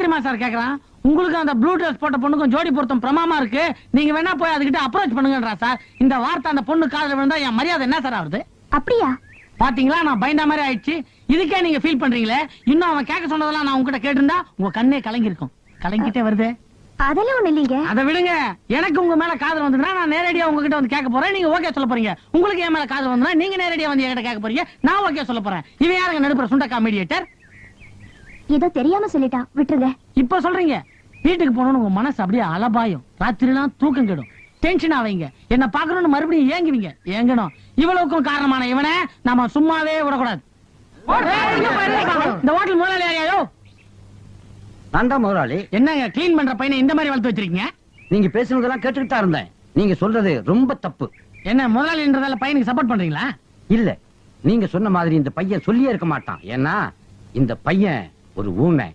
தெரியுமா சார் கேக்குறான்? உங்களுக்கு அந்த ப்ளூ ட்ரெஸ் போட்ட பொண்ணுக்கும் ஜோடி பொருத்தம் பிரமாமா இருக்கு, நீங்க வேணா போய் அதுகிட்ட அப்ரோச் பண்ணுங்கன்றா சார். இந்த வார்த்தை அந்த பொண்ணு காதுல விழுந்தா என் மரியாதை என்ன சார் ஆகுது? அப்படியா? பாத்தீங்களா, நான் பயந்த மாதிரி ஆயிடுச்சு. இதுக்கே நீங்க ஃபீல் பண்றீங்களே. இன்னும் அவன் கேட்க சொன்னதெல்லாம் நான் உங்ககிட்ட கேட்டிருந்தா உங்க கண்ணே கலங்கி இருக்கும். கலங்கிட்டே வருது. அதெல்லாம் ஒண்ணு இல்லைங்க. அதை விடுங்க. எனக்கு உங்க மேல காதல் வந்துதுன்னா நான் நேரடியா உங்ககிட்ட வந்து கேட்க போறேன், நீங்க ஓகே சொல்ல போறீங்க. உங்களுக்கு என் மேல காதல் வந்துனா நீங்க நேரடியா வந்து என்கிட்ட கேட்க போறீங்க, நான் ஓகே சொல்ல போறேன். இவன் யாருங்க நடுப்புற சுண்டக்கா மீடியேட்டர்? ஏதோ தெரியாம சொல்லிட்டான், விட்டுருங்க. இப்ப சொல்றீங்க. வீட்டுக்கு போனோம்னு உங்க மனசு அப்படியே அலபாயும். ராத்திரிலாம் தூக்கம் கெடும், டென்ஷன் ஆவீங்க, என்ன பாக்கணும்னு மறுபடியும் ஏங்குவீங்க. ஏங்கணும். இவ்வளவுக்கும் காரணமான இவனை நாம சும்மாவே விடக்கூடாது. இந்த ஹோட்டல் முதலாளி யாரையோ? நான் தான் முதலாளி. என்னங்க கிளீன் பண்ற பையனை இந்த மாதிரி வளர்த்து வச்சிருக்கீங்க? நீங்க பேசுனதெல்லாம் கேட்டுக்கிட்டு தான் இருந்தேன். நீங்க சொல்றது ரொம்ப தப்பு. என்ன முதலாளின்றதால பையனுக்கு சப்போர்ட் பண்றீங்களா? இல்ல, நீங்க சொன்ன மாதிரி இந்த பையன் சொல்லியே இருக்க மாட்டான். ஏன்னா இந்த பையன் ஒரு ஊமை.